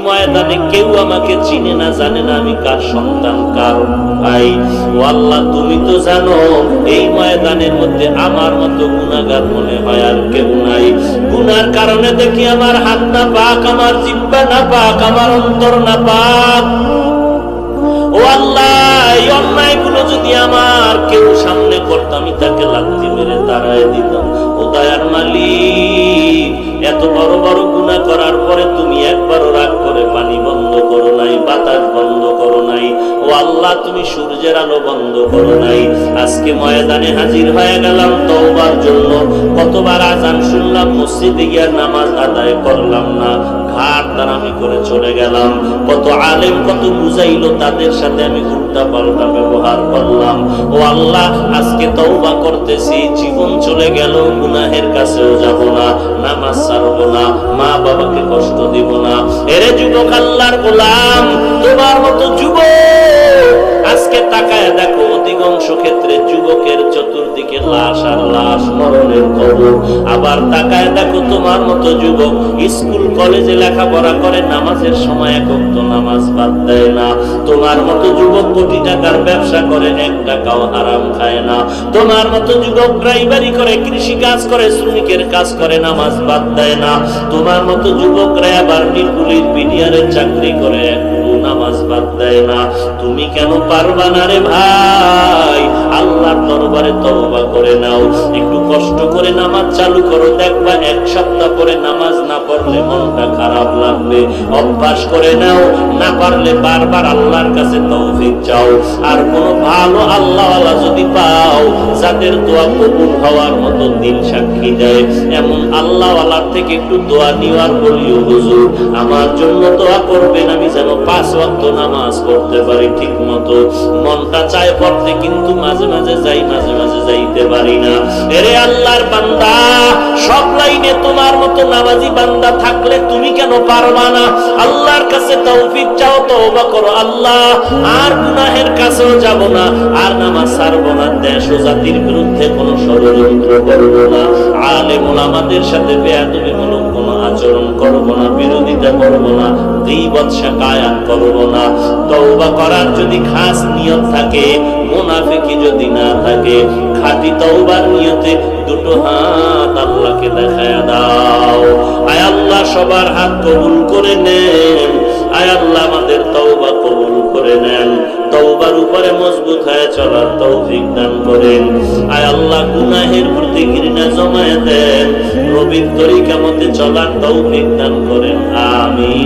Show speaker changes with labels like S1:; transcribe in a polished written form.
S1: ময়দানে কেউ আমাকে চিনে না, জানে না আমি কার সন্তান, কার ভাই। ও আল্লাহ, তুমি তো জানো এই ময়দানের মধ্যে আমার মতো গুনাহগার মনে হয় আর কেউ নাই। গুনার কারণে দেখি আমার হাত না পাক, আমার জিহ্বা না পাক, আমার অন্তর না পাক। ও আল্লাহ, এই অন্যায়গুলো যদি আমার কেউ সামনে করতো, আমি তাকে লাথি মেরে তাড়ায় দিতাম। ও দয়ার মালিক, এত বড় বড় গুনাহ করার পরে তুমি একবারও রাগ করে পানি বন্ধ করো নাই, বাতাস বন্ধ করো নাই। ও আল্লাহ, তুমি সূর্যের আলো বন্ধ করো নাই। আজকে ময়দানে হাজির হয়ে গেলাম তওবার জন্য। কতবার আজান শুনলাম, মসজিদে গিয়ে নামাজ আদায় করলাম না, ঘাট দাঁড়ামি করে চলে গেলাম। কত আলেম কত বুঝাইলো, তাদের সাথে আমি উল্টা পাল্টা ব্যবহার করলাম। ও আল্লাহ, আজকে তওবা করতেছি, জীবন চলে গেল, গুনাহের কাছেও যাব না, নামাজ ছাড়বো না, মা বাবাকে কষ্ট দিব না। এরে যুবক, আল্লাহর গোলাম, তোমার মতো যুবক আজকে তাকায় দেখো, অধিকাংশ ক্ষেত্রে যুবকের চতুর্দিকে লাশ আর লাশ, মরণের খবর। আবার তাকায় দেখো, তোমার মতো যুবক স্কুল কলেজে লেখাপড়া করে, নামাজের সময় এক ওয়াক্ত নামাজ বাদ দেয় না। তোমার মতো যুবক কোটি টাকার ব্যবসা করে, এক টাকাও হারাম খায় না। তোমার মতো যুবক ড্রাইভারি করে, কৃষি কাজ করে, শ্রমিকের কাজ করে, নামাজ বাদ দেয় না। তোমার মতো যুবকরা আবার পুলিশ বিডিআরের চাকরি করে, নামাজ বাদ দেয় না। তুমি কেন পারবা না রে ভাই? আল্লাহর দরবারে তওবা করে নাও, একটু কষ্ট করে নামাজ চালু করো, দেখবা এক সপ্তাহ পরে নামাজ না পড়লে মনটা খারাপ লাগবে। অভ্যাস করে নাও, না পারলে বারবার আল্লাহর কাছে তৌফিক চাও। আর কোন ভালো আল্লাহওয়ালা যদি পাও, যাদের দোয়া কবুল হওয়ার মতো দিল সাক্ষী দেয়, এমন আল্লাহওয়ালার থেকে একটু দোয়া নিওয়ার বলিও, হুজুর আমার জন্য দোয়া করবেন, আমি যেন 5 ওয়াক্ত নামাজ পড়তে পারি ঠিক মতো। মনটা চায় পড়তে, কিন্তু মাঝে মাঝে যাই, মাঝে মাঝে যাইতে পারি না। এরে আল্লাহর বান্দা, সব লাইনে তোমার মতো নামাজি বান্দা থাকলে তুমি কেন পারবা না? আল্লাহর কাছে তৌফিক চাও, তওবা করো, আল্লাহ আর গুনাহের কাছেও যাব না, আর নামাজ ছাড়বো না, দেশ ও জাতির বিরুদ্ধে কোনো ষড়যন্ত্র করব না, আলেম ওলামাদের সাথে বেয়াদবিমূলক কোনো আচরণ করব না, বিরোধিতা করব না, গীবত শিকায়াত করব না। তওবা করার যদি খাস নিয়ত থাকে, মুনাফিকি যদি না থাকে, খাঁটি তওবার নিয়তে দুটো হাত আল্লাহকে দেখায় দাও। আয় আল্লাহ, সবার হাত কবুল করে নেন। আয় আল্লাহ, আমাদের তওবা কবুল করে নেন। তওবার উপরে মজবুত হয়ে চলার তৌফিক দান করেন। আয় আল্লাহ, গুনাহের প্রতি ঘৃণা জমায়ে দেন, নবীর তরিকা মতে চলার তৌফিক দান করেন। আমিন।